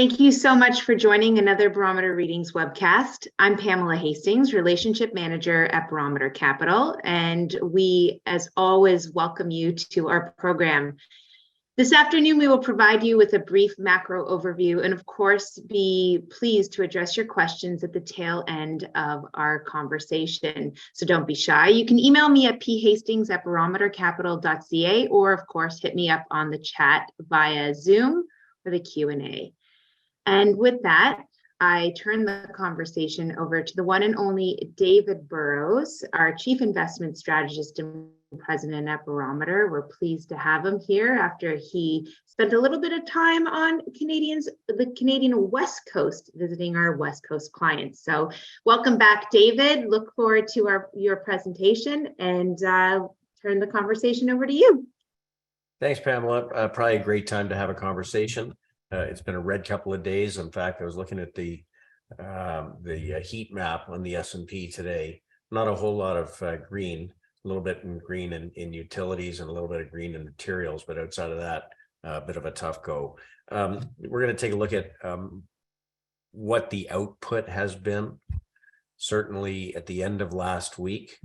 Thank you so much for joining another Barometer Readings webcast. I'm Pamela Hastings, Relationship Manager at Barometer Capital, and we, as always, welcome you to our program. This afternoon, we will provide you with a brief macro overview and, of course, be pleased to address your questions at the tail end of our conversation. So don't be shy. You can email me at phastings@barometercapital.ca or, of course, hit me up on the chat via Zoom for the Q&A. And with that, I turn the conversation over to the one and only David Burrows, our Chief Investment Strategist and President at Barometer. We're pleased to have him here after he spent a little bit of time on the Canadian West Coast, visiting our West Coast clients. So welcome back, David. Look forward to your presentation and turn the conversation over to you. Thanks, Pamela. Probably a great time to have a conversation. It's been a red couple of days. In fact, I was looking at the heat map on the S&P today. Not a whole lot of green, a little bit in green in utilities and a little bit of green in materials, but outside of that, a bit of a tough go. We're going to take a look at what the output has been. Certainly at the end of last week,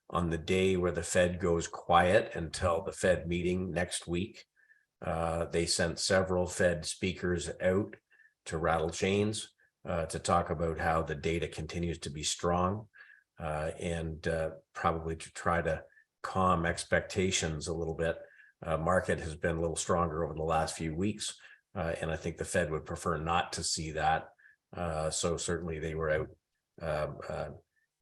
on the day where the Fed goes quiet until the Fed meeting next week, they sent several Fed speakers out to rattle chains to talk about how the data continues to be strong and probably to try to calm expectations a little bit. Market has been a little stronger over the last few weeks, and I think the Fed would prefer not to see that. So certainly they were out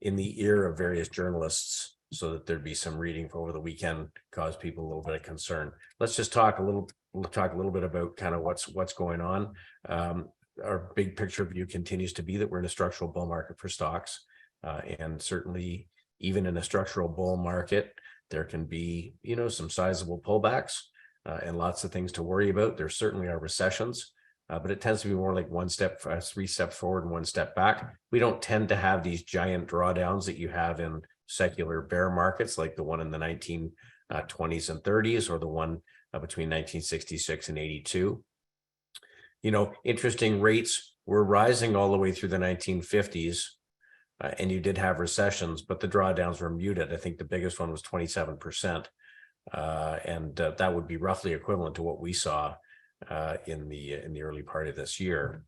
in the ear of various journalists so that there'd be some reading over the weekend, cause people a little bit of concern. Let's just talk a little bit about kind of what's going on. Our big picture view continues to be that we're in a structural bull market for stocks, and certainly even in a structural bull market, there can be some sizable pullbacks and lots of things to worry about. There certainly are recessions, but it tends to be more like 3 steps forward and 1 step back. We don't tend to have these giant drawdowns that you have in secular bear markets, like the one in the 1920s and 30s, or the one between 1966 and 82. Interesting rates were rising all the way through the 1950s, and you did have recessions, but the drawdowns were muted. I think the biggest one was 27%, and that would be roughly equivalent to what we saw in the early part of this year.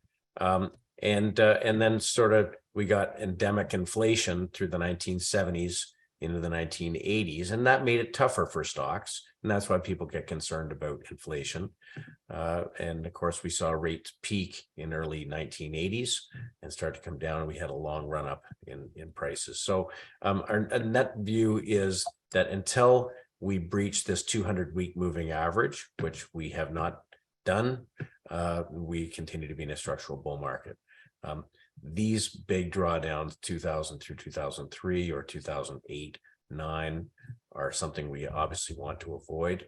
And then sort of we got endemic inflation through the 1970s into the 1980s, and that made it tougher for stocks. And that's why people get concerned about inflation. And of course, we saw rates peak in early 1980s and start to come down, and we had a long run up in prices. So our net view is that until we breach this 200-week moving average, which we have not done, we continue to be in a structural bull market. These big drawdowns, 2000 through 2003 or 2008-9, are something we obviously want to avoid.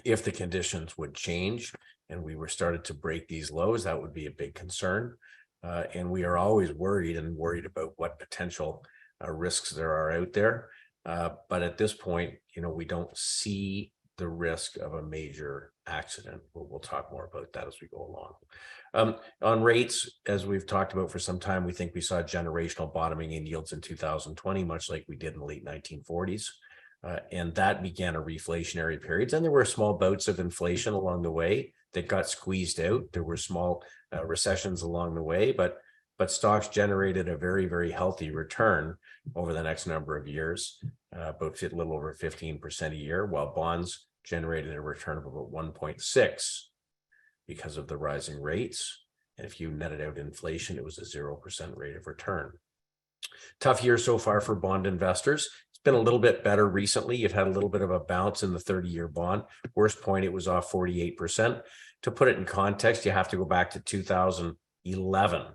If the conditions would change and we were started to break these lows, that would be a big concern. And we are always worried about what potential risks there are out there. But at this point, we don't see the risk of a major accident. We'll talk more about that as we go along. On rates, as we've talked about for some time, we think we saw generational bottoming in yields in 2020, much like we did in the late 1940s. And that began a reflationary period. And there were small bouts of inflation along the way that got squeezed out. There were small recessions along the way, but stocks generated a very, very healthy return over the next number of years, about a little over 15% a year, while bonds generated a return of about 1.6 because of the rising rates. And if you netted out inflation, it was a 0% rate of return. Tough year so far for bond investors. It's been a little bit better recently. You've had a little bit of a bounce in the 30-year bond. Worst point, it was off 48%. To put it in context, you have to go back to 2011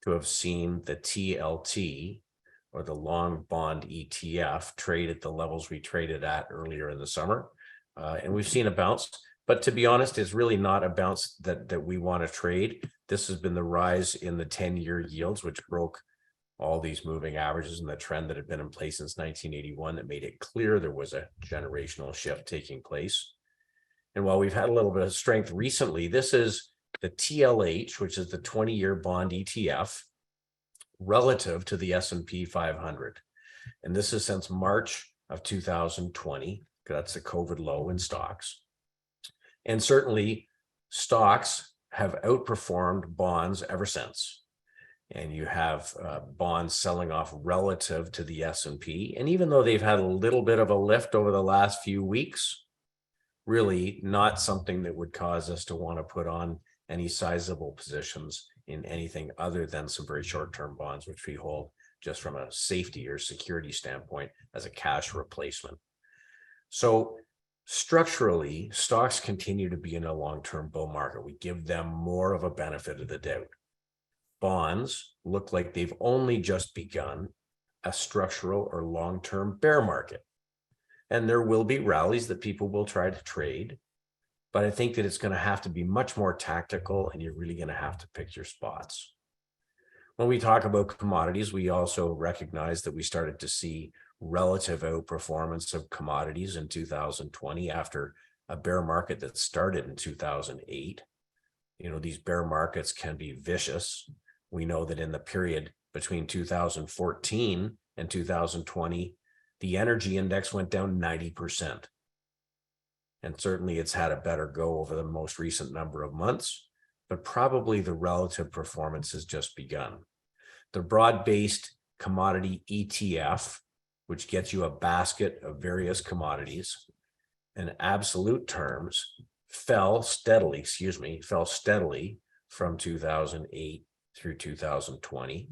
to have seen the TLT, or the long bond ETF, trade at the levels we traded at earlier in the summer. And we've seen a bounce, but to be honest, it's really not a bounce that we want to trade. This has been the rise in the 10-year yields, which broke all these moving averages and the trend that had been in place since 1981 that made it clear there was a generational shift taking place. And while we've had a little bit of strength recently, this is the TLH, which is the 20-year bond ETF, relative to the S&P 500. And this is since March of 2020. That's the COVID low in stocks. And certainly stocks have outperformed bonds ever since. And you have bonds selling off relative to the S&P. And even though they've had a little bit of a lift over the last few weeks, really not something that would cause us to want to put on any sizable positions in anything other than some very short-term bonds, which we hold just from a safety or security standpoint as a cash replacement. So structurally, stocks continue to be in a long-term bull market. We give them more of a benefit of the doubt. Bonds look like they've only just begun a structural or long-term bear market. And there will be rallies that people will try to trade, but I think that it's going to have to be much more tactical, and you're really going to have to pick your spots. When we talk about commodities, we also recognize that we started to see relative outperformance of commodities in 2020 after a bear market that started in 2008. These bear markets can be vicious. We know that in the period between 2014 and 2020, the energy index went down 90%. And certainly it's had a better go over the most recent number of months, but probably the relative performance has just begun. The broad-based commodity ETF, which gets you a basket of various commodities, in absolute terms, fell steadily from 2008 through 2020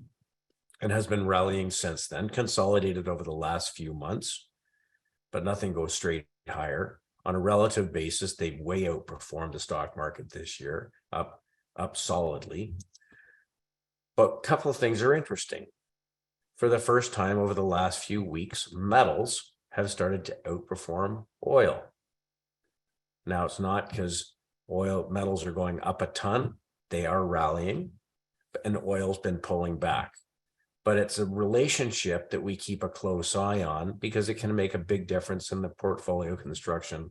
and has been rallying since then, consolidated over the last few months, but nothing goes straight higher. On a relative basis, they've way outperformed the stock market this year, up solidly. But a couple of things are interesting. For the first time over the last few weeks, metals have started to outperform oil. Now, it's not because metals are going up a ton. They are rallying, and oil's been pulling back. But it's a relationship that we keep a close eye on because it can make a big difference in the portfolio construction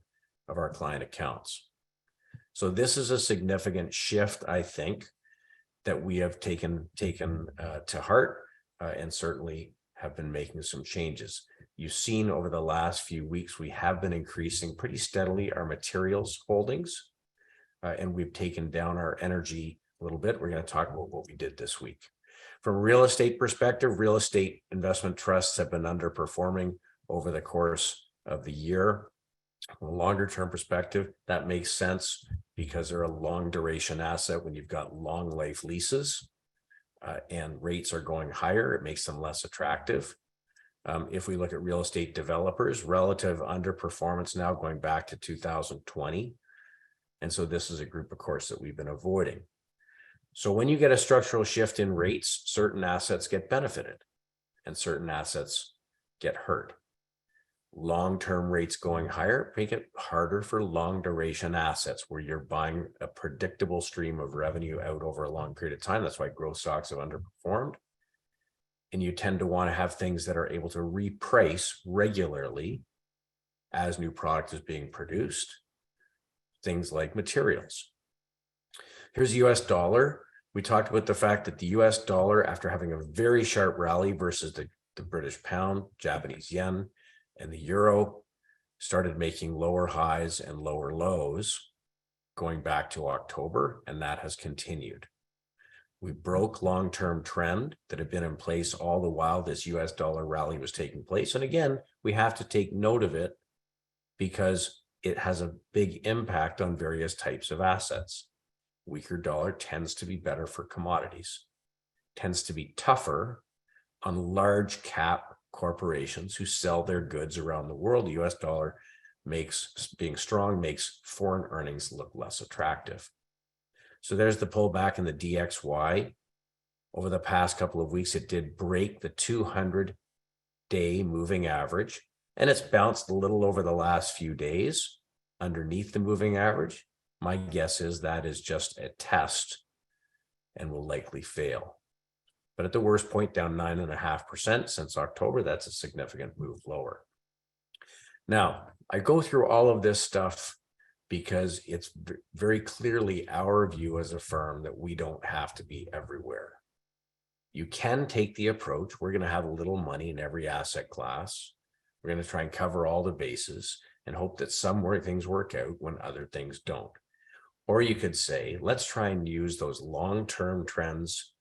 of our client accounts. So this is a significant shift, I think, that we have taken to heart and certainly have been making some changes. You've seen over the last few weeks, we have been increasing pretty steadily our materials holdings, and we've taken down our energy a little bit. We're going to talk about what we did this week. From a real estate perspective, real estate investment trusts have been underperforming over the course of the year. From a longer term perspective, that makes sense because they're a long duration asset. When you've got long life leases and rates are going higher, it makes them less attractive. If we look at real estate developers, relative underperformance now going back to 2020. And so this is a group, of course, that we've been avoiding. So when you get a structural shift in rates, certain assets get benefited and certain assets get hurt. Long-term rates going higher make it harder for long duration assets where you're buying a predictable stream of revenue out over a long period of time. That's why growth stocks have underperformed. And you tend to want to have things that are able to reprice regularly as new product is being produced. Things like materials. Here's the US dollar. We talked about the fact that the US dollar, after having a very sharp rally versus the British pound, Japanese yen, and the euro, started making lower highs and lower lows going back to October, and that has continued. We broke long-term trend that had been in place all the while this US dollar rally was taking place. And again, we have to take note of it because it has a big impact on various types of assets. Weaker dollar tends to be better for commodities, tends to be tougher on large cap corporations who sell their goods around the world. The US dollar being strong makes foreign earnings look less attractive. So there's the pullback in the DXY. Over the past couple of weeks, it did break the 200-day moving average, and it's bounced a little over the last few days underneath the moving average. My guess is that is just a test and will likely fail. But at the worst point, down 9.5% since October, that's a significant move lower. Now, I go through all of this stuff because it's very clearly our view as a firm that we don't have to be everywhere. You can take the approach, we're going to have a little money in every asset class. We're going to try and cover all the bases and hope that somewhere things work out when other things don't. Or you could say, let's try and use those long-term trends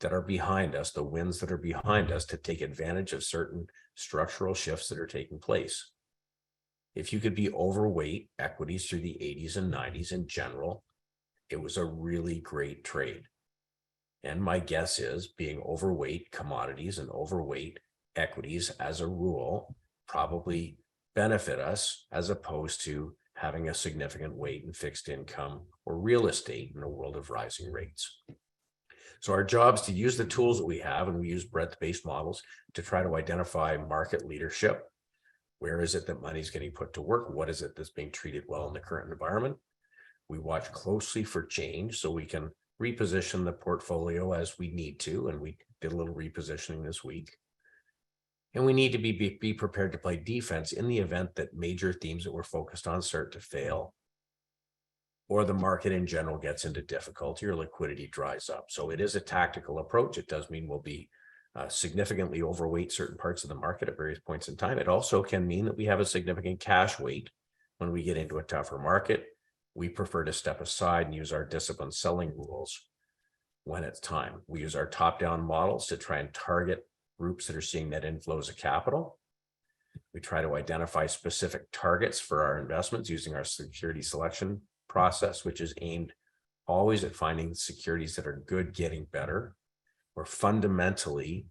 that are behind us, the winds that are behind us, to take advantage of certain structural shifts that are taking place. If you could be overweight equities through the 80s and 90s in general, it was a really great trade. And my guess is being overweight commodities and overweight equities as a rule probably benefit us as opposed to having a significant weight in fixed income or real estate in a world of rising rates. So our job is to use the tools that we have, and we use breadth-based models to try to identify market leadership. Where is it that money's getting put to work? What is it that's being treated well in the current environment? We watch closely for change so we can reposition the portfolio as we need to, and we did a little repositioning this week. And we need to be prepared to play defense in the event that major themes that we're focused on start to fail, or the market in general gets into difficulty or liquidity dries up. So it is a tactical approach. It does mean we'll be significantly overweight certain parts of the market at various points in time. It also can mean that we have a significant cash weight when we get into a tougher market. We prefer to step aside and use our disciplined selling rules when it's time. We use our top-down models to try and target groups that are seeing net inflows of capital. We try to identify specific targets for our investments using our security selection process, which is aimed always at finding securities that are good, getting better, where fundamentally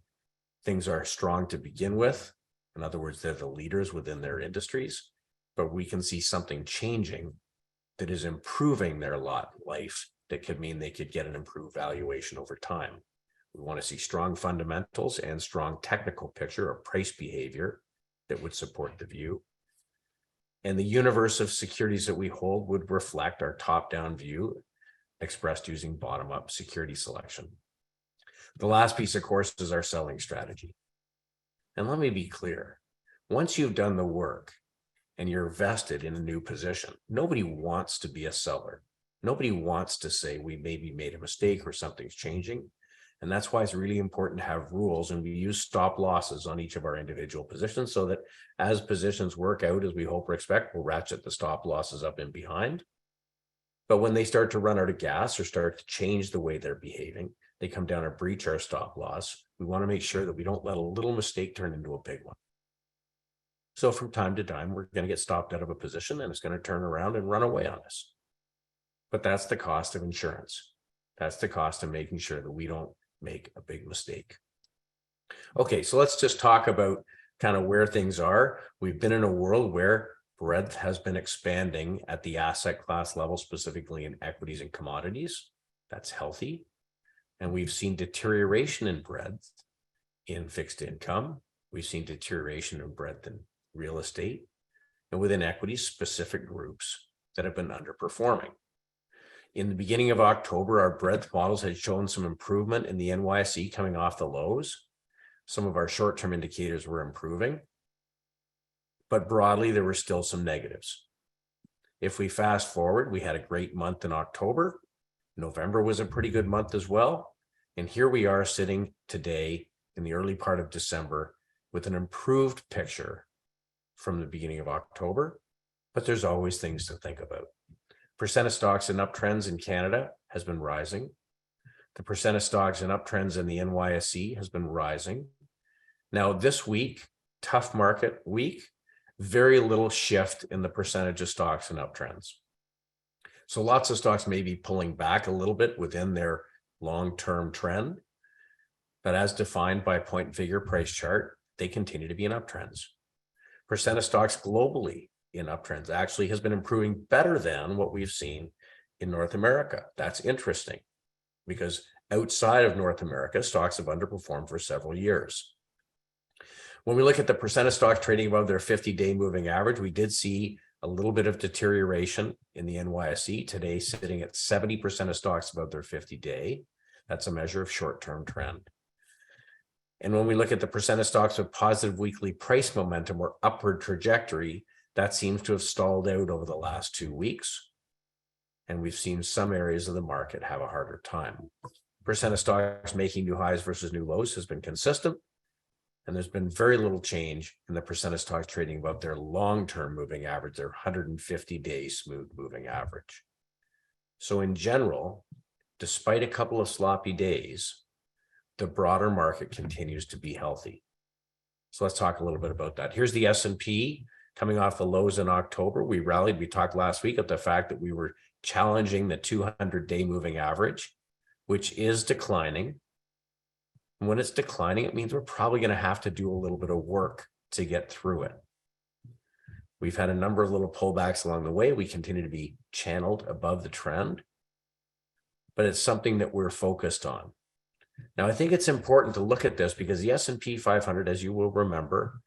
things are strong to begin with. In other words, they're the leaders within their industries, but we can see something changing that is improving their lot in life that could mean they could get an improved valuation over time. We want to see strong fundamentals and strong technical picture or price behavior that would support the view. And the universe of securities that we hold would reflect our top-down view expressed using bottom-up security selection. The last piece, of course, is our selling strategy. And let me be clear, once you've done the work and you're vested in a new position, nobody wants to be a seller. Nobody wants to say we maybe made a mistake or something's changing. And that's why it's really important to have rules, and we use stop losses on each of our individual positions so that as positions work out as we hope or expect, we'll ratchet the stop losses up and behind. But when they start to run out of gas or start to change the way they're behaving, they come down and breach our stop loss. We want to make sure that we don't let a little mistake turn into a big one. So from time to time, we're going to get stopped out of a position and it's going to turn around and run away on us. But that's the cost of insurance. That's the cost of making sure that we don't make a big mistake. Okay, so let's just talk about kind of where things are. We've been in a world where breadth has been expanding at the asset class level, specifically in equities and commodities. That's healthy. And we've seen deterioration in breadth in fixed income. We've seen deterioration in breadth in real estate, and within equities, specific groups that have been underperforming. In the beginning of October, our breadth models had shown some improvement in the NYSE coming off the lows. Some of our short-term indicators were improving, but broadly, there were still some negatives. If we fast forward, we had a great month in October. November was a pretty good month as well. And here we are sitting today in the early part of December with an improved picture from the beginning of October, but there's always things to think about. Percent of stocks in uptrends in Canada has been rising. The percent of stocks in uptrends in the NYSE has been rising. Now this week, tough market week, very little shift in the percentage of stocks in uptrends. So lots of stocks may be pulling back a little bit within their long-term trend, but as defined by point and figure price chart, they continue to be in uptrends. Percent of stocks globally in uptrends actually has been improving better than what we've seen in North America. That's interesting because outside of North America, stocks have underperformed for several years. When we look at the percent of stocks trading above their 50-day moving average, we did see a little bit of deterioration in the NYSE today, sitting at 70% of stocks above their 50-day. That's a measure of short-term trend. And when we look at the percent of stocks with positive weekly price momentum or upward trajectory, That seems to have stalled out over the last 2 weeks. And we've seen some areas of the market have a harder time. Percent of stocks making new highs versus new lows has been consistent. And there's been very little change in the percent of stocks trading above their long-term moving average, their 150-day smooth moving average. So in general, despite a couple of sloppy days, the broader market continues to be healthy. So let's talk a little bit about that. Here's the S&P coming off the lows in October. We rallied. We talked last week of the fact that we were challenging the 200-day moving average, which is declining. And when it's declining, it means we're probably going to have to do a little bit of work to get through it. We've had a number of little pullbacks along the way. We continue to be channeled above the trend, but it's something that we're focused on. Now, I think it's important to look at this because the S&P 500, as you will remember,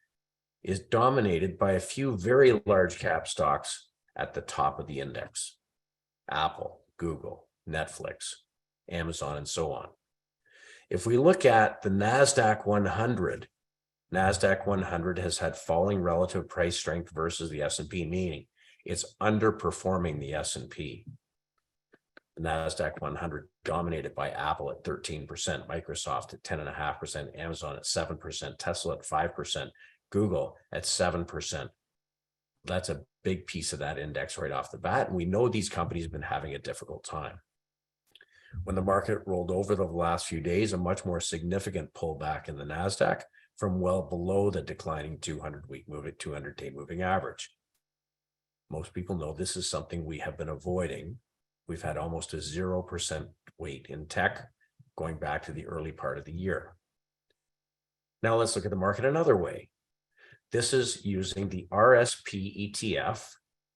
is dominated by a few very large cap stocks at the top of the index: Apple, Google, Netflix, Amazon, and so on. If we look at the NASDAQ 100, NASDAQ 100 has had falling relative price strength versus the S&P, meaning it's underperforming the S&P. The NASDAQ 100 dominated by Apple at 13%, Microsoft at 10.5%, Amazon at 7%, Tesla at 5%, Google at 7%. That's a big piece of that index right off the bat. And we know these companies have been having a difficult time. When the market rolled over the last few days, a much more significant pullback in the NASDAQ from well below the declining 200-day moving average. Most people know this is something we have been avoiding. We've had almost a 0% weight in tech going back to the early part of the year. Now let's look at the market another way. This is using the RSP ETF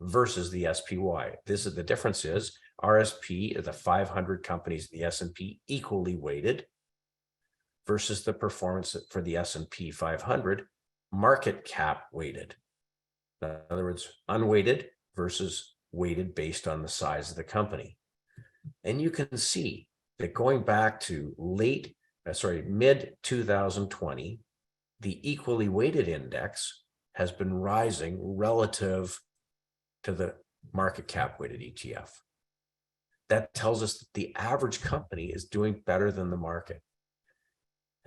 versus the SPY. The difference is RSP is the 500 companies in the S&P equally weighted versus the performance for the S&P 500 market cap weighted. In other words, unweighted versus weighted based on the size of the company. And you can see that going back to mid 2020, the equally weighted index has been rising relative to the market cap weighted ETF. That tells us that the average company is doing better than the market.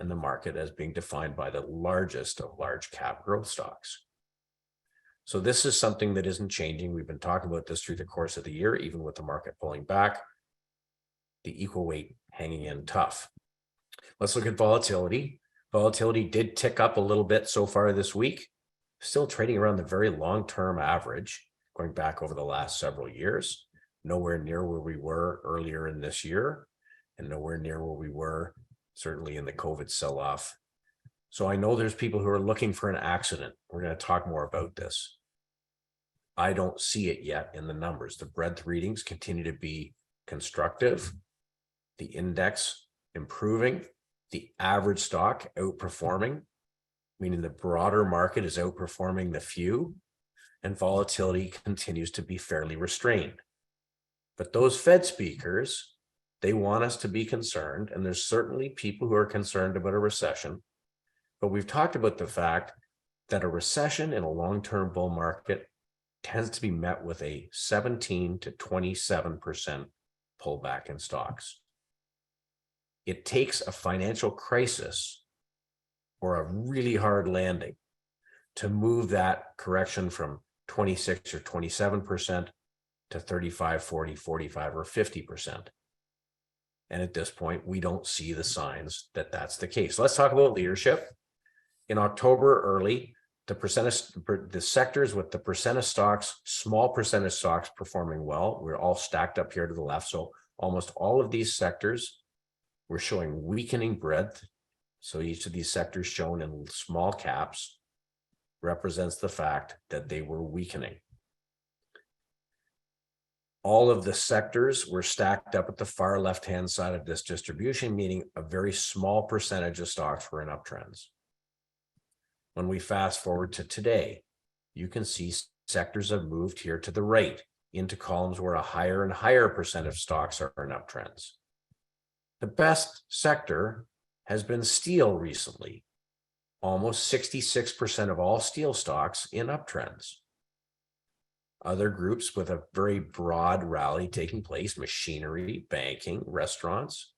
And the market as being defined by the largest of large cap growth stocks. So this is something that isn't changing. We've been talking about this through the course of the year, even with the market pulling back, the equal weight hanging in tough. Let's look at volatility. Volatility did tick up a little bit so far this week, still trading around the very long-term average, going back over the last several years, nowhere near where we were earlier in this year, and nowhere near where we were certainly in the COVID sell-off. So I know there's people who are looking for an accident. We're going to talk more about this. I don't see it yet in the numbers. The breadth readings continue to be constructive, the index improving, the average stock outperforming, meaning the broader market is outperforming the few, and volatility continues to be fairly restrained. But those Fed speakers, they want us to be concerned, and there's certainly people who are concerned about a recession. But we've talked about the fact that a recession in a long-term bull market tends to be met with a 17 to 27% pullback in stocks. It takes a financial crisis or a really hard landing to move that correction from 26 or 27% to 35, 40, 45, or 50%. And at this point, we don't see the signs that that's the case. Let's talk about leadership. In October early, the sectors with the percent of stocks, small percent of stocks performing well, we're all stacked up here to the left. So almost all of these sectors were showing weakening breadth. So each of these sectors shown in small caps represents the fact that they were weakening. All of the sectors were stacked up at the far left-hand side of this distribution, meaning a very small percentage of stocks were in uptrends. When we fast forward to today, you can see sectors have moved here to the right into columns where a higher and higher percent of stocks are in uptrends. The best sector has been steel recently. Almost 66% of all steel stocks in uptrends. Other groups with a very broad rally taking place: machinery, banking, restaurants,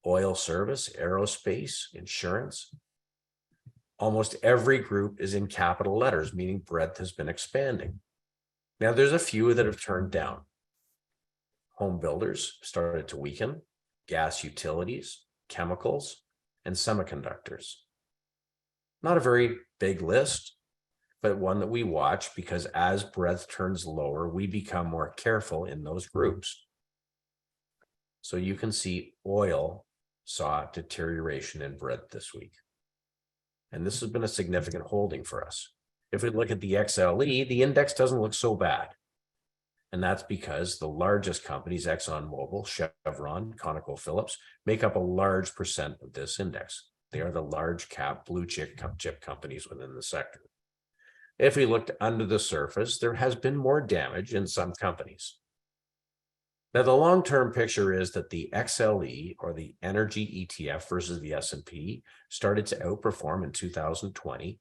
oil service, aerospace, insurance. Almost every group is in capital letters, meaning breadth has been expanding. Now, there's a few that have turned down. Home builders started to weaken, gas utilities, chemicals, and semiconductors. Not a very big list, but one that we watch because as breadth turns lower, we become more careful in those groups. So you can see oil saw deterioration in breadth this week. And this has been a significant holding for us. If we look at the XLE, the index doesn't look so bad. And that's because the largest companies, ExxonMobil, Chevron, ConocoPhillips, make up a large percent of this index. They are the large cap blue chip companies within the sector. If we looked under the surface, there has been more damage in some companies. Now, the long-term picture is that the XLE, or the energy ETF versus the S&P, started to outperform in 2020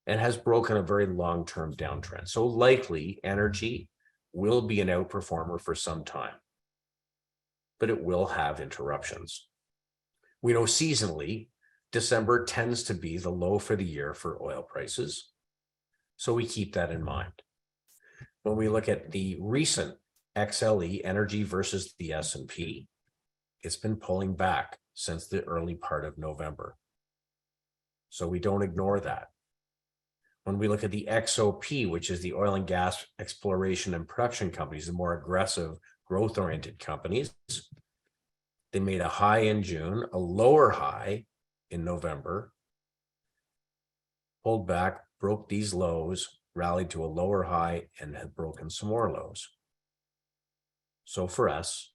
and has broken a very long-term downtrend. So likely energy will be an outperformer for some time, but it will have interruptions. We know seasonally, December tends to be the low for the year for oil prices. So we keep that in mind. When we look at the recent XLE energy versus the S&P, it's been pulling back since the early part of November. So we don't ignore that. When we look at the XOP, which is the oil and gas exploration and production companies, the more aggressive growth-oriented companies, they made a high in June, a lower high in November, pulled back, broke these lows, rallied to a lower high, and had broken some more lows. So for us,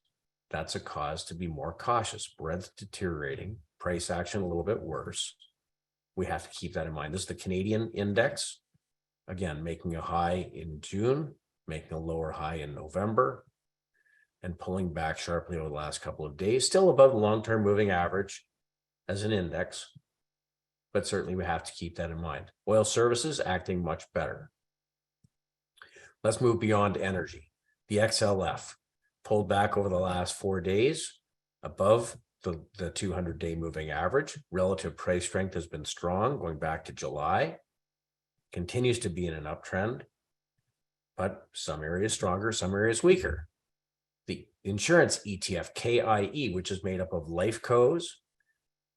that's a cause to be more cautious. Breadth deteriorating, price action a little bit worse. We have to keep that in mind. This is the Canadian index, again, making a high in June, making a lower high in November, and pulling back sharply over the last couple of days, still above the long-term moving average as an index, but certainly we have to keep that in mind. Oil services acting much better. Let's move beyond energy. The XLF pulled back over the last 4 days above the 200-day moving average. Relative price strength has been strong going back to July, continues to be in an uptrend, but some areas stronger, some areas weaker. The insurance ETF KIE, which is made up of life cos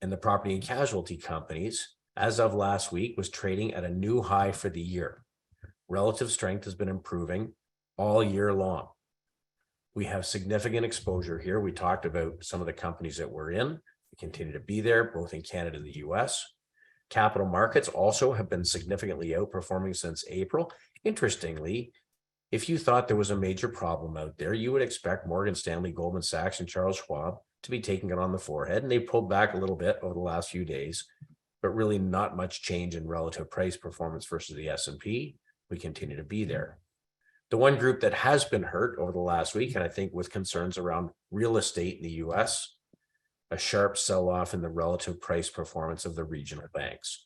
and the property and casualty companies, as of last week, was trading at a new high for the year. Relative strength has been improving all year long. We have significant exposure here. We talked about some of the companies that we're in. We continue to be there, both in Canada and the US. Capital markets also have been significantly outperforming since April. Interestingly, if you thought there was a major problem out there, you would expect Morgan Stanley, Goldman Sachs, and Charles Schwab to be taking it on the forehead. And they pulled back a little bit over the last few days, but really not much change in relative price performance versus the S&P. We continue to be there. The one group that has been hurt over the last week, and I think with concerns around real estate in the US, a sharp sell-off in the relative price performance of the regional banks.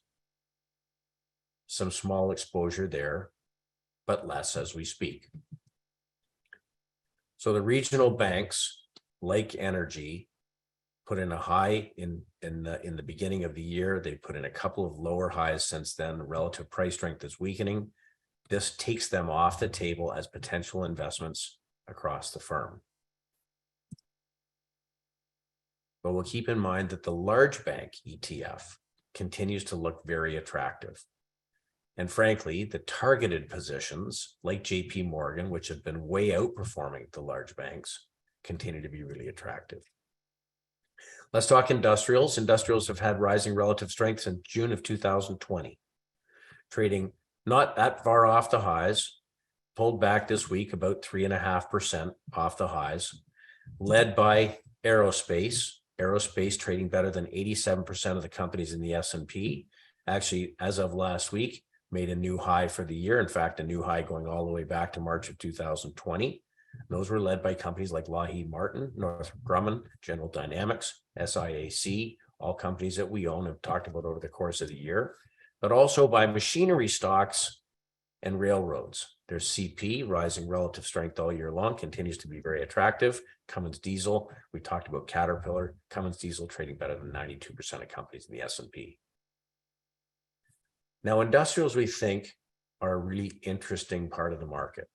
Some small exposure there, but less as we speak. So the regional banks, like energy, put in a high in the beginning of the year. They put in a couple of lower highs since then. The relative price strength is weakening. This takes them off the table as potential investments across the firm. But we'll keep in mind that the large bank ETF continues to look very attractive. And frankly, the targeted positions like JP Morgan, which have been way outperforming the large banks, continue to be really attractive. Let's talk industrials. Industrials have had rising relative strength since June of 2020, trading not that far off the highs, pulled back this week about 3.5% off the highs, led by aerospace. Aerospace trading better than 87% of the companies in the S&P. Actually, as of last week, made a new high for the year. In fact, a new high going all the way back to March of 2020. Those were led by companies like Lockheed Martin, Northrop Grumman, General Dynamics, SIAC, all companies that we own and have talked about over the course of the year, but also by machinery stocks and railroads. There's CP rising relative strength all year long, continues to be very attractive. Cummins Diesel, we talked about Caterpillar, Cummins Diesel trading better than 92% of companies in the S&P. Now, industrials, we think, are a really interesting part of the market.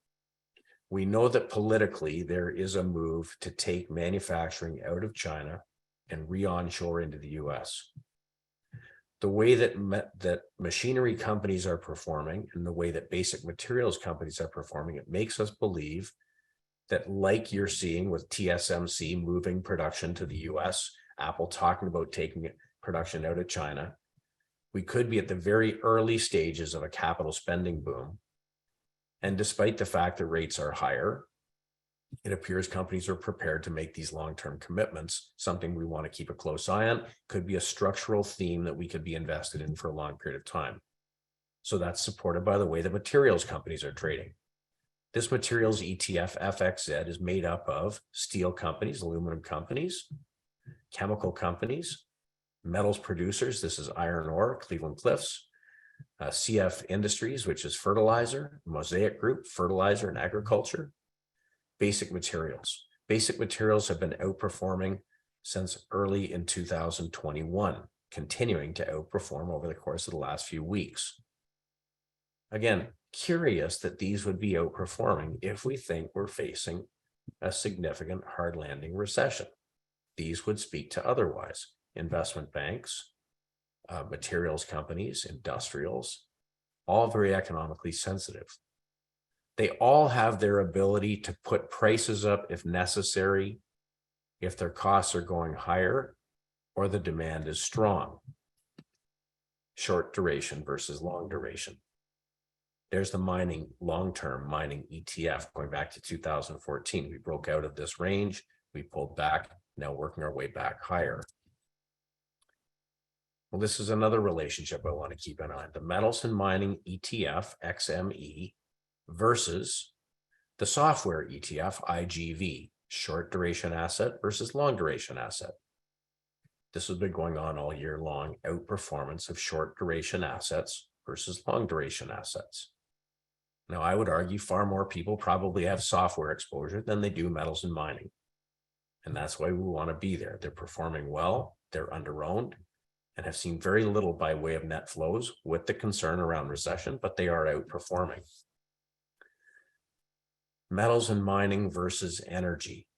We know that politically there is a move to take manufacturing out of China and re-onshore into the US. The way that machinery companies are performing and the way that basic materials companies are performing, it makes us believe that, like you're seeing with TSMC moving production to the US, Apple talking about taking production out of China, we could be at the very early stages of a capital spending boom. And despite the fact that rates are higher, it appears companies are prepared to make these long-term commitments, something we want to keep a close eye on. Could be a structural theme that we could be invested in for a long period of time. So that's supported by the way the materials companies are trading. This materials ETF FXZ is made up of steel companies, aluminum companies, chemical companies, metals producers. This is iron ore, Cleveland Cliffs, CF Industries, which is fertilizer, Mosaic Group, fertilizer and agriculture, basic materials. Basic materials have been outperforming since early in 2021, continuing to outperform over the course of the last few weeks. Again, curious that these would be outperforming if we think we're facing a significant hard landing recession. These would speak to otherwise. Investment banks, materials companies, industrials, all very economically sensitive. They all have their ability to put prices up if necessary, if their costs are going higher or the demand is strong. Short duration versus long duration. There's the mining, long-term mining ETF going back to 2014. We broke out of this range, we pulled back, now working our way back higher. Well, this is another relationship I want to keep an eye on. The metals and mining ETF, XME, versus the software ETF, IGV, short duration asset versus long duration asset. This has been going on all year long, outperformance of short duration assets versus long duration assets. Now, I would argue far more people probably have software exposure than they do metals and mining. And that's why we want to be there. They're performing well, they're under-owned, and have seen very little by way of net flows with the concern around recession, but they are outperforming. Metals and mining versus energy.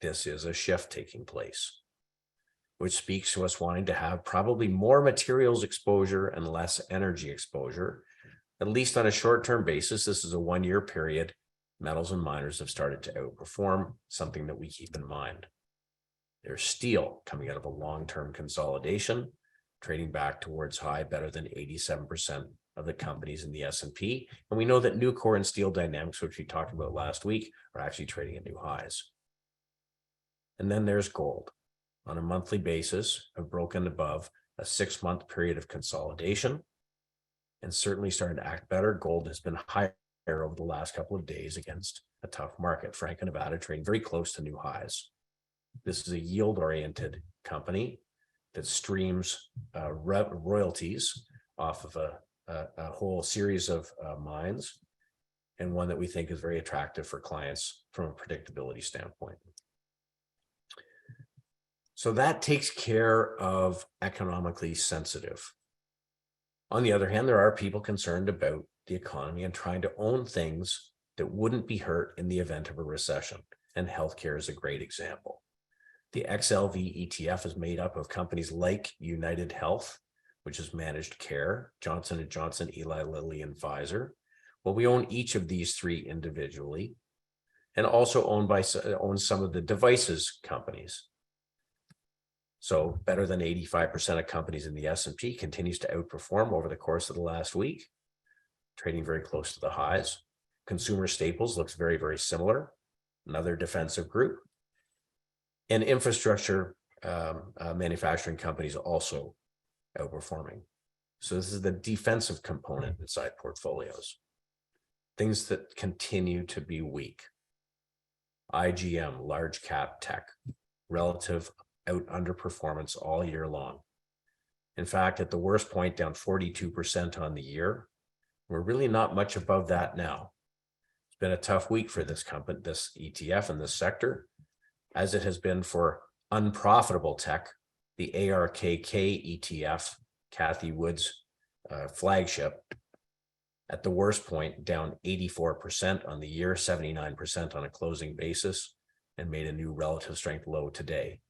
This is a shift taking place, which speaks to us wanting to have probably more materials exposure and less energy exposure. At least on a short-term basis, this is a one-year period. Metals and miners have started to outperform, something that we keep in mind. There's steel coming out of a long-term consolidation, trading back towards high, better than 87% of the companies in the S&P. And we know that Nucor and Steel Dynamics, which we talked about last week, are actually trading at new highs. And then there's gold. On a monthly basis, have broken above a 6-month period of consolidation and certainly starting to act better. Gold has been higher over the last couple of days against a tough market. Franco-Nevada trading very close to new highs. This is a yield-oriented company that streams royalties off of a whole series of mines, and one that we think is very attractive for clients from a predictability standpoint. So that takes care of economically sensitive. On the other hand, there are people concerned about the economy and trying to own things that wouldn't be hurt in the event of a recession, and healthcare is a great example. The XLV ETF is made up of companies like United Health, which is managed care, Johnson & Johnson, Eli Lilly, and Pfizer. Well, we own each of these three individually, and also own some of the devices companies. So better than 85% of companies in the S&P continues to outperform over the course of the last week, trading very close to the highs. Consumer staples looks very, very similar, another defensive group. And infrastructure manufacturing companies also outperforming. So this is the defensive component inside portfolios. Things that continue to be weak. IGM, large cap tech, relative underperformance all year long. In fact, at the worst point, down 42% on the year. We're really not much above that now. It's been a tough week for this company, this ETF and this sector, as it has been for unprofitable tech. The ARKK ETF, Kathy Wood's flagship, at the worst point, down 84% on the year, 79% on a closing basis, and made a new relative strength low today.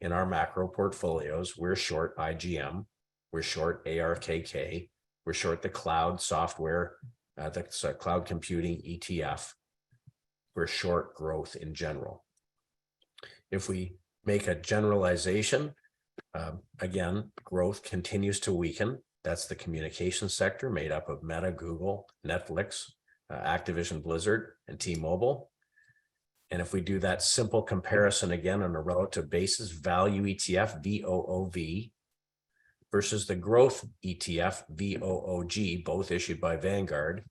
In our macro portfolios, we're short IGM, we're short ARKK, we're short the cloud software, the cloud computing ETF. We're short growth in general. If we make a generalization, again, growth continues to weaken. That's the communication sector made up of Meta, Google, Netflix, Activision Blizzard, and T-Mobile. And if we do that simple comparison again on a relative basis, value ETF, VOOV, versus the growth ETF, VOOG, both issued by Vanguard,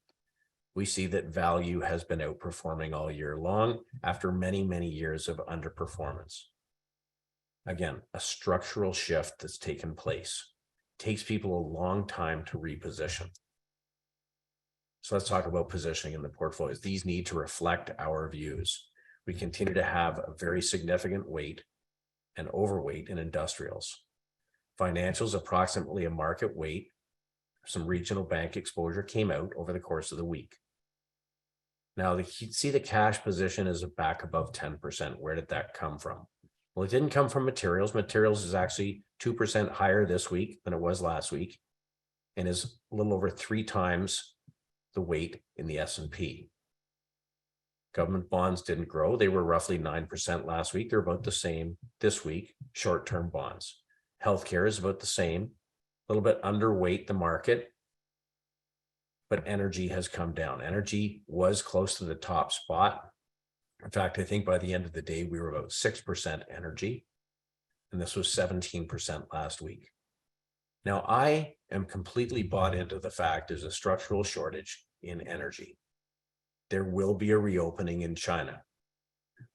we see that value has been outperforming all year long after many, many years of underperformance. Again, a structural shift that's taken place. It takes people a long time to reposition. So let's talk about positioning in the portfolios. These need to reflect our views. We continue to have a very significant weight and overweight in industrials. Financials, approximately a market weight. Some regional bank exposure came out over the course of the week. Now, you see the cash position is back above 10%. Where did that come from? Well, it didn't come from materials. Materials is actually 2% higher this week than it was last week, and is a little over 3 times the weight in the S&P. Government bonds didn't grow. They were roughly 9% last week. They're about the same this week, short-term bonds. Healthcare is about the same, a little bit underweight the market, but energy has come down. Energy was close to the top spot. In fact, I think by the end of the day, we were about 6% energy, and this was 17% last week. Now, I am completely bought into the fact there's a structural shortage in energy. There will be a reopening in China.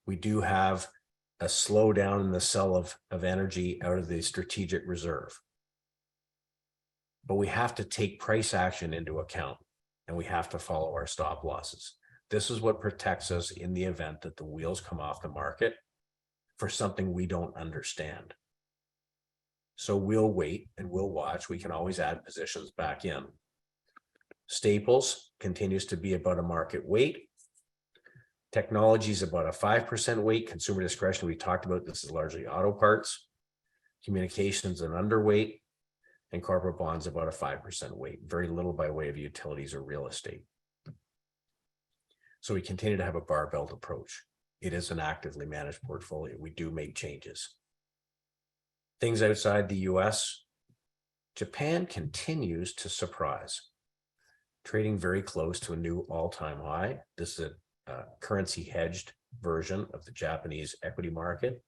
We do have a slowdown in the sell of energy out of the strategic reserve. But we have to take price action into account, and we have to follow our stop losses. This is what protects us in the event that the wheels come off the market for something we don't understand. So we'll wait and we'll watch. We can always add positions back in. Staples continues to be about a market weight. Technology is about a 5% weight. Consumer discretion, we talked about, this is largely auto parts. Communications an underweight, and corporate bonds about a 5% weight. Very little by way of utilities or real estate. So we continue to have a barbelled approach. It is an actively managed portfolio. We do make changes. Things outside the US, Japan continues to surprise, trading very close to a new all-time high. This is a currency hedged version of the Japanese equity market.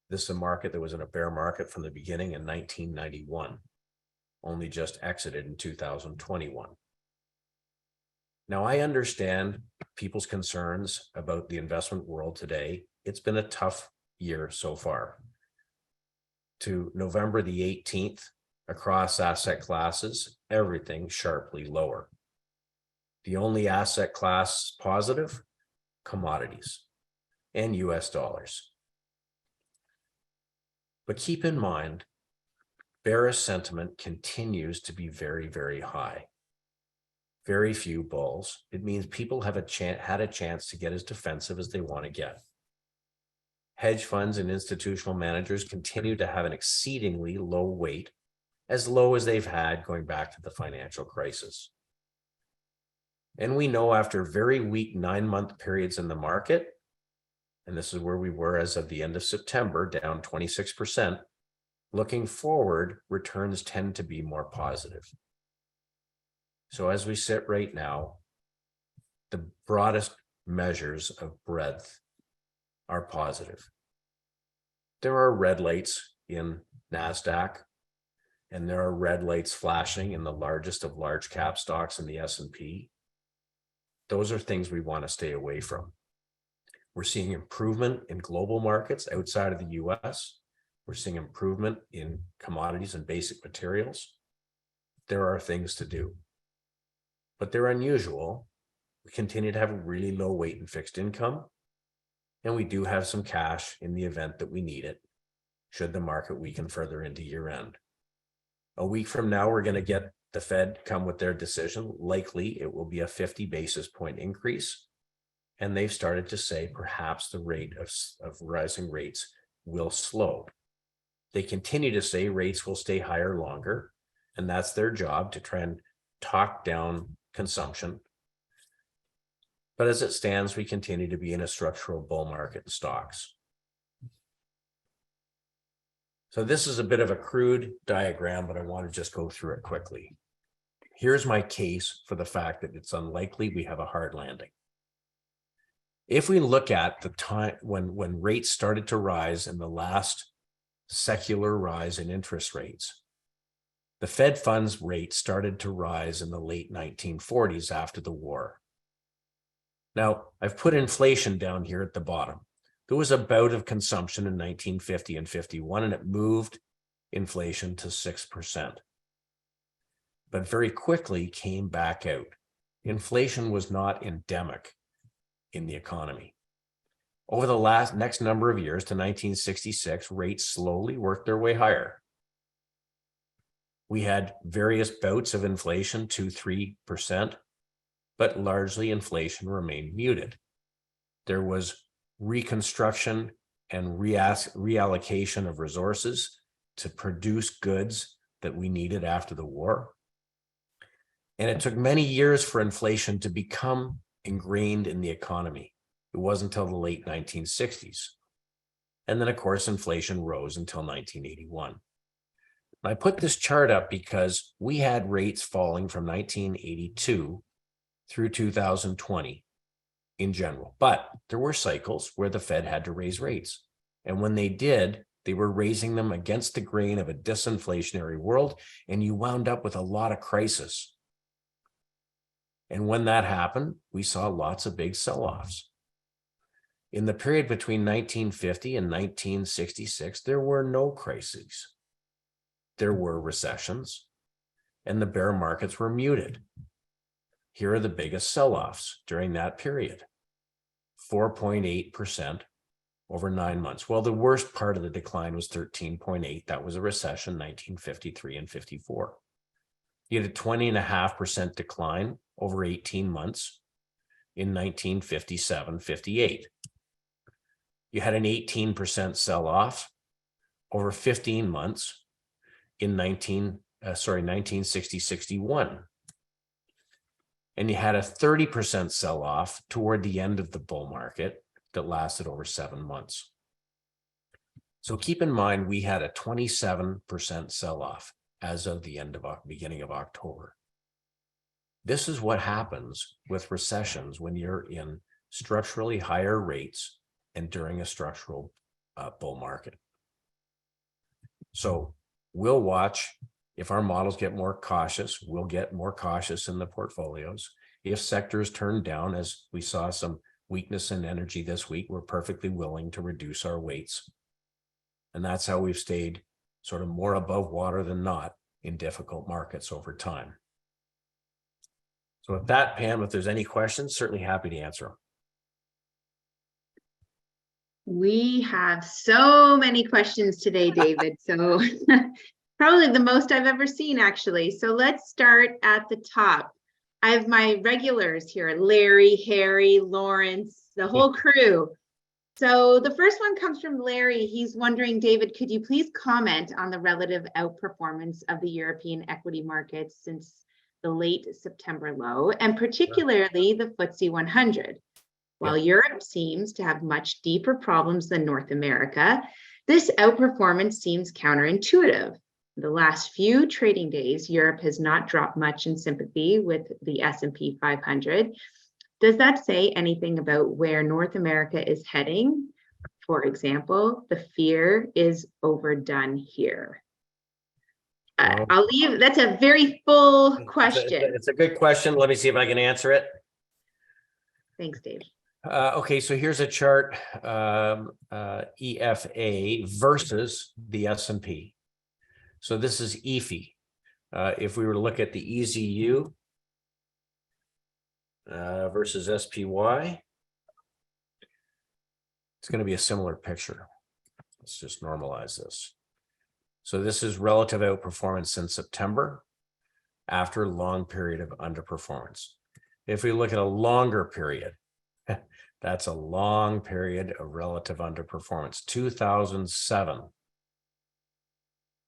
This is a market that was in a bear market from the beginning in 1991, only just exited in 2021. Now, I understand people's concerns about the investment world today. It's been a tough year so far. To November the 18th, across asset classes, everything sharply lower. The only asset class positive, commodities and US dollars. But keep in mind, bearish sentiment continues to be very, very high. Very few bulls. It means people have had a chance to get as defensive as they want to get. Hedge funds and institutional managers continue to have an exceedingly low weight, as low as they've had going back to the financial crisis. And we know after very weak 9-month periods in the market, and this is where we were as of the end of September, down 26%, looking forward, returns tend to be more positive. So as we sit right now, the broadest measures of breadth are positive. There are red lights in NASDAQ, and there are red lights flashing in the largest of large cap stocks in the S&P. Those are things we want to stay away from. We're seeing improvement in global markets outside of the US. We're seeing improvement in commodities and basic materials. There are things to do. but they're unusual. We continue to have a really low weight in fixed income, and we do have some cash in the event that we need it, should the market weaken further into year end. A week from now, we're going to get the Fed come with their decision. Likely it will be a 50 basis point increase. And they've started to say perhaps the rate of rising rates will slow. They continue to say rates will stay higher longer, and that's their job, to try and talk down consumption. But as it stands, we continue to be in a structural bull market in stocks. So this is a bit of a crude diagram, but I want to just go through it quickly. Here's my case for the fact that it's unlikely we have a hard landing. If we look at the time when rates started to rise in the last secular rise in interest rates, the Fed funds rate started to rise in the late 1940s after the war. Now, I've put inflation down here at the bottom. There was a bout of consumption in 1950 and 51, and it moved inflation to 6%. But very quickly came back out. Inflation was not endemic in the economy. Over the next number of years to 1966, rates slowly worked their way higher. We had various bouts of inflation, 2-3%, but largely inflation remained muted. There was reconstruction and reallocation of resources to produce goods that we needed after the war. And it took many years for inflation to become ingrained in the economy. It wasn't until the late 1960s. And then, of course, inflation rose until 1981. I put this chart up because we had rates falling from 1982 through 2020 in general. But there were cycles where the Fed had to raise rates. And when they did, they were raising them against the grain of a disinflationary world, and you wound up with a lot of crisis. And when that happened, we saw lots of big sell-offs. In the period between 1950 and 1966, there were no crises. There were recessions, and the bear markets were muted. Here are the biggest sell-offs during that period. 4.8% over 9 months. Well, the worst part of the decline was 13.8. That was a recession, 1953 and 54. You had a 20.5% decline over 18 months in 1957-58. You had an 18% sell-off over 15 months in 1960-61. And you had a 30% sell-off toward the end of the bull market that lasted over 7 months. So keep in mind, we had a 27% sell-off as of the beginning of October. This is what happens with recessions when you're in structurally higher rates and during a structural bull market. So we'll watch. If our models get more cautious, we'll get more cautious in the portfolios. If sectors turn down, as we saw some weakness in energy this week, we're perfectly willing to reduce our weights. And that's how we've stayed sort of more above water than not in difficult markets over time. So with that, Pam, if there's any questions, certainly happy to answer them. We have so many questions today, David. So probably the most I've ever seen, actually. So let's start at the top. I have my regulars here, Larry, Harry, Lawrence, the whole crew. So the first one comes from Larry. He's wondering, David, could you please comment on the relative outperformance of the European equity markets since the late September low, and particularly the FTSE 100? While Europe seems to have much deeper problems than North America, this outperformance seems counterintuitive. The last few trading days, Europe has not dropped much in sympathy with the S&P 500. Does that say anything about where North America is heading? For example, the fear is overdone here. I'll leave. That's a very full question. It's a good question. Let me see if I can answer it. Thanks, Dave. Okay, so here's a chart, EFA versus the S&P. So this is EFI. If we were to look at the EZU, versus SPY. It's going to be a similar picture. Let's just normalize this. So this is relative outperformance since September after a long period of underperformance. If we look at a longer period, that's a long period of relative underperformance, 2007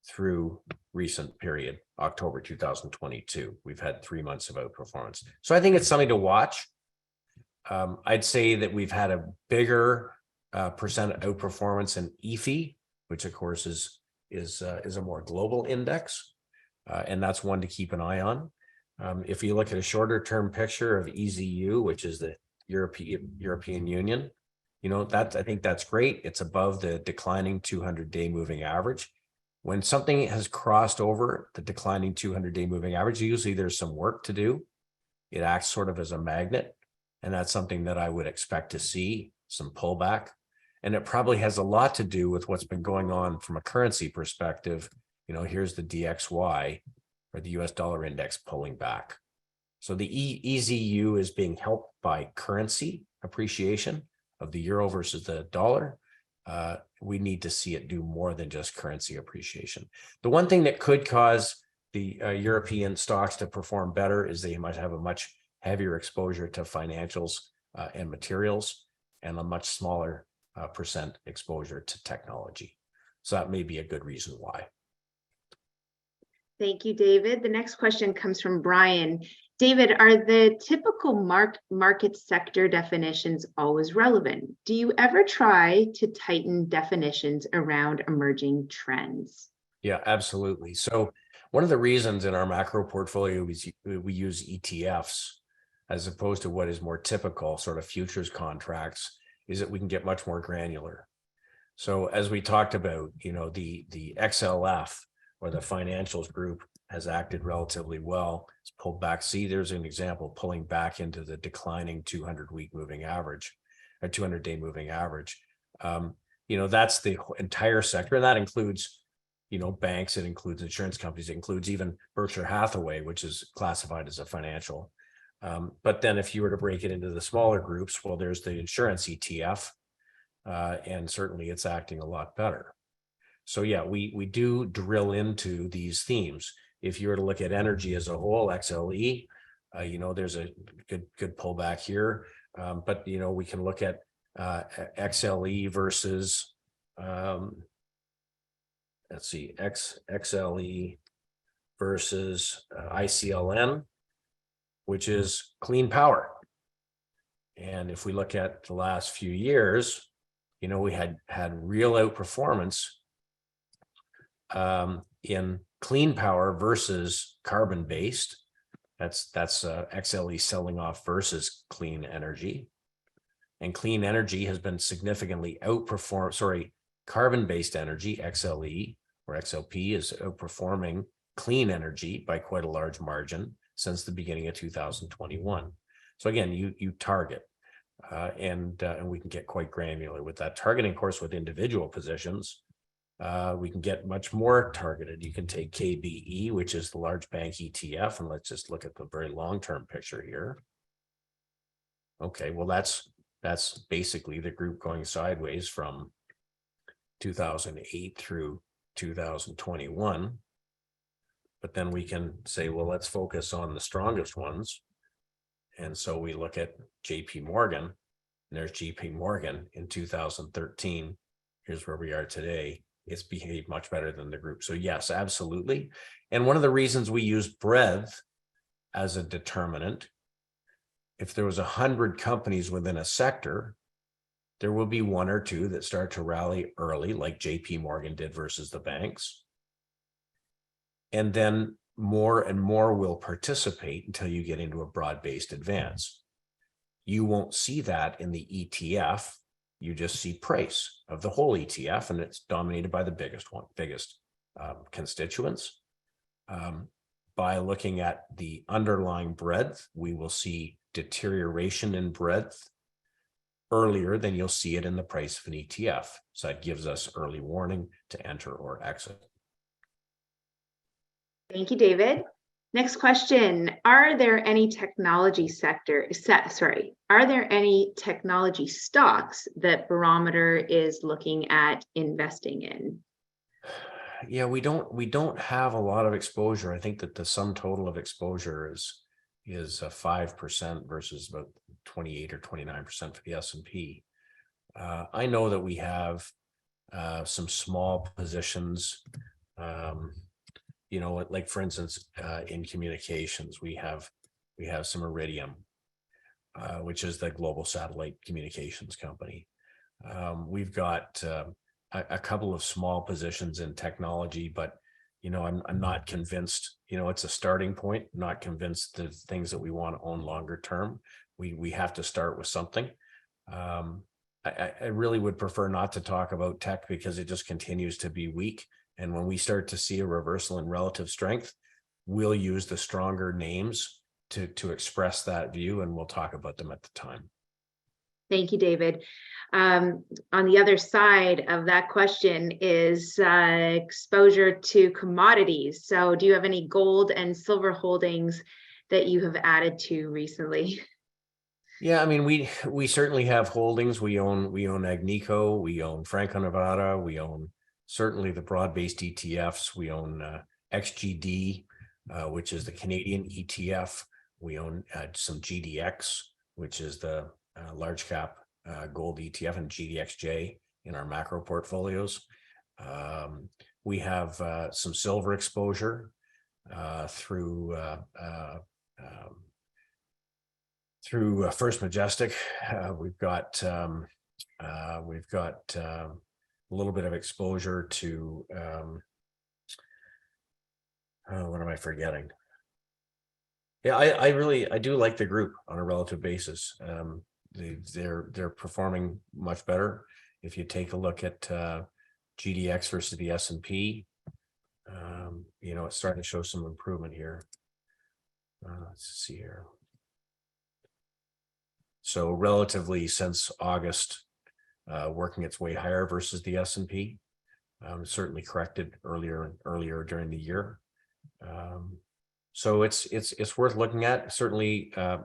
through recent period, October 2022. We've had 3 months of outperformance. So I think it's something to watch. I'd say that we've had a bigger percent outperformance in EFI, which of course is a more global index, and that's one to keep an eye on. If you look at a shorter term picture of EZU, which is the European Union, you know, I think that's great. It's above the declining 200-day moving average. When something has crossed over the declining 200-day moving average, usually there's some work to do. It acts sort of as a magnet, and that's something that I would expect to see some pullback. And it probably has a lot to do with what's been going on from a currency perspective. You know, here's the DXY, or the US dollar index, pulling back. So the EZU is being helped by currency appreciation of the euro versus the dollar. We need to see it do more than just currency appreciation. The one thing that could cause the European stocks to perform better is they might have a much heavier exposure to financials and materials, and a much smaller percent exposure to technology. So that may be a good reason why. Thank you, David. The next question comes from Brian. David, are the typical market sector definitions always relevant? Do you ever try to tighten definitions around emerging trends? Yeah, absolutely. So one of the reasons in our macro portfolio we use ETFs as opposed to what is more typical sort of futures contracts is that we can get much more granular. So as we talked about, you know, the XLF or the financials group has acted relatively well. It's pulled back. See, there's an example pulling back into the declining 200-week moving average, or 200-day moving average. You know, that's the entire sector, and that includes, you know, banks. It includes insurance companies. It includes even Berkshire Hathaway, which is classified as a financial. But then if you were to break it into the smaller groups, well, there's the insurance ETF, and certainly it's acting a lot better. So yeah, we do drill into these themes. If you were to look at energy as a whole, XLE, you know, there's a good pullback here. But, you know, we can look at XLE versus, let's see, XLE versus ICLN, which is clean power. And if we look at the last few years, you know, we had real outperformance in clean power versus carbon based. That's XLE selling off versus clean energy. And clean energy has been significantly carbon based energy, XLE or XLP, is outperforming clean energy by quite a large margin since the beginning of 2021. So again, you target, and we can get quite granular with that targeting. Of course, with individual positions, we can get much more targeted. You can take KBE, which is the large bank ETF, and let's just look at the very long-term picture here. Okay, well, that's basically the group going sideways from 2008 through 2021. But then we can say, well, let's focus on the strongest ones. And so we look at JP Morgan, and there's JP Morgan in 2013. Here's where we are today. It's behaved much better than the group. So yes, absolutely. And one of the reasons we use breadth as a determinant, if there was 100 companies within a sector, there will be one or two that start to rally early, like JP Morgan did versus the banks. And then more and more will participate until you get into a broad-based advance. You won't see that in the ETF. You just see price of the whole ETF, and it's dominated by the biggest constituents. By looking at the underlying breadth, we will see deterioration in breadth earlier than you'll see it in the price of an ETF. So that gives us early warning to enter or exit. Thank you, David. Next question. Are there any technology are there any technology stocks that Barometer is looking at investing in? Yeah, we don't have a lot of exposure. I think that the sum total of exposure is 5% versus about 28 or 29% for the S&P. I know that we have some small positions, like for instance, in communications, we have some Iridium, which is the global satellite communications company. We've got a couple of small positions in technology, but I'm not convinced. It's a starting point. Not convinced the things that we want to own longer term. We have to start with something. I really would prefer not to talk about tech because it just continues to be weak. And when we start to see a reversal in relative strength, we'll use the stronger names to express that view, and we'll talk about them at the time. Thank you, David. On the other side of that question is exposure to commodities. So do you have any gold and silver holdings that you have added to recently? Yeah, I mean, we certainly have holdings. We own Agnico, we own Franco-Nevada, we own certainly the broad-based ETFs. We own XGD, which is the Canadian ETF. We own some GDX, which is the large cap gold ETF, and GDXJ in our macro portfolios. We have some silver exposure through First Majestic. We've got a little bit of exposure to what am I forgetting? Yeah, I do like the group on a relative basis. They're performing much better. If you take a look at GDX versus the S&P, it's starting to show some improvement here. Let's see here. So relatively since August, working its way higher versus the S&P, certainly corrected earlier during the year. So it's worth looking at, certainly on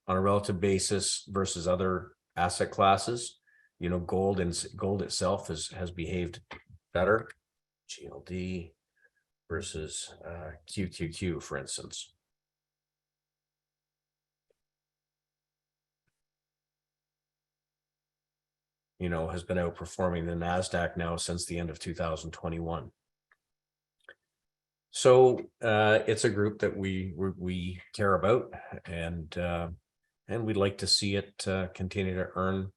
a relative basis versus other asset classes. Gold itself has behaved better. GLD versus QQQ, for instance. Has been outperforming the NASDAQ now since the end of 2021. So it's a group that we care about, and we'd like to see it continue to earn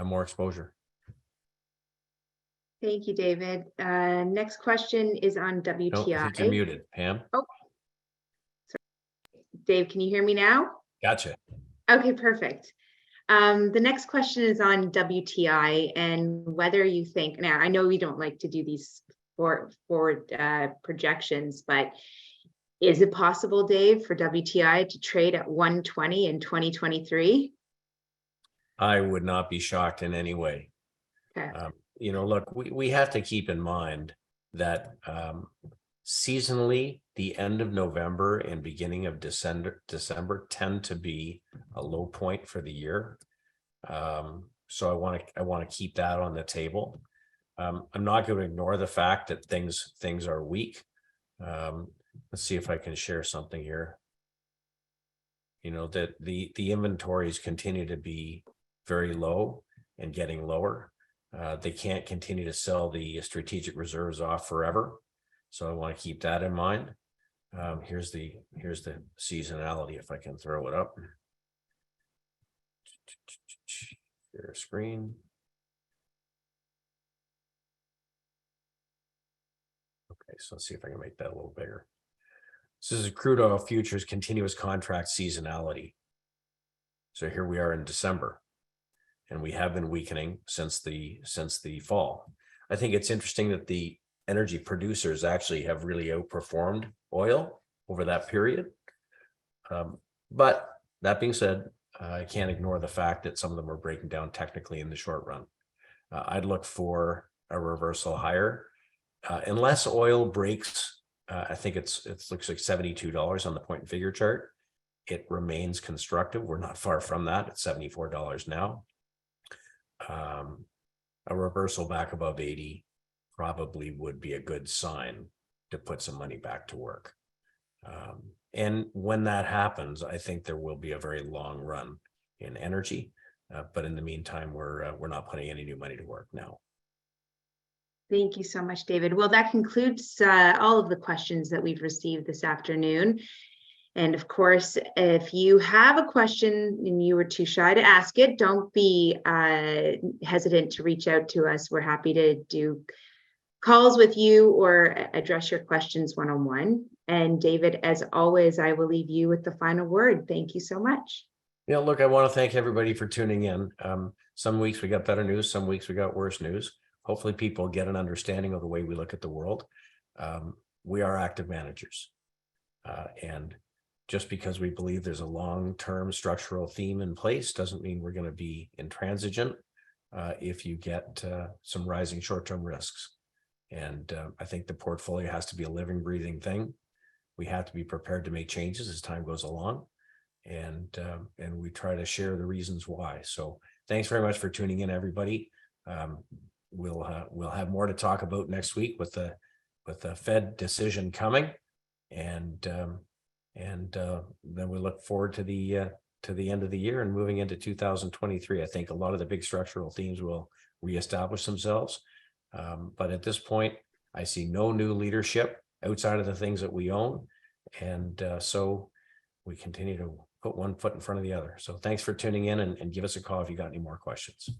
more exposure. Thank you, David. Next question is on WTI. No, I think you're muted, Pam. Oh, sorry. Dave, can you hear me now? Gotcha. Okay, perfect. The next question is on WTI and whether you think, now I know we don't like to do these forward projections, but is it possible, Dave, for WTI to trade at 120 in 2023? I would not be shocked in any way. Okay. Look, we have to keep in mind that seasonally, the end of November and beginning of December tend to be a low point for the year. So I want to keep that on the table. I'm not going to ignore the fact that things are weak. Let's see if I can share something here. That the inventories continue to be very low and getting lower. They can't continue to sell the strategic reserves off forever. So I want to keep that in mind. Here's the seasonality, if I can throw it up. Share screen. Okay, so let's see if I can make that a little bigger. This is a crude oil futures continuous contract seasonality. So here we are in December, and we have been weakening since the fall. I think it's interesting that the energy producers actually have really outperformed oil over that period. But that being said, I can't ignore the fact that some of them are breaking down technically in the short run. I'd look for a reversal higher. Unless oil breaks I think it looks like $72 on the point and figure chart. It remains constructive. We're not far from that. It's $74 now. A reversal back above 80 probably would be a good sign to put some money back to work. And when that happens, I think there will be a very long run in energy. But in the meantime, we're not putting any new money to work now. Thank you so much, David. Well, that concludes all of the questions that we've received this afternoon. And of course, if you have a question and you were too shy to ask it, don't be hesitant to reach out to us. We're happy to do calls with you or address your questions one-on-one. And David, as always, I will leave you with the final word. Thank you so much. Yeah, look, I want to thank everybody for tuning in. Some weeks we got better news, some weeks we got worse news. Hopefully people get an understanding of the way we look at the world. We are active managers. And just because we believe there's a long-term structural theme in place doesn't mean we're going to be intransigent if you get some rising short-term risks. And I think the portfolio has to be a living, breathing thing. We have to be prepared to make changes as time goes along. And we try to share the reasons why. So thanks very much for tuning in, everybody. We'll have more to talk about next week with the Fed decision coming, and then we look forward to the end of the year and moving into 2023. I think a lot of the big structural themes will reestablish themselves. But at this point, I see no new leadership outside of the things that we own. And so we continue to put one foot in front of the other. So thanks for tuning in, and give us a call if you got any more questions.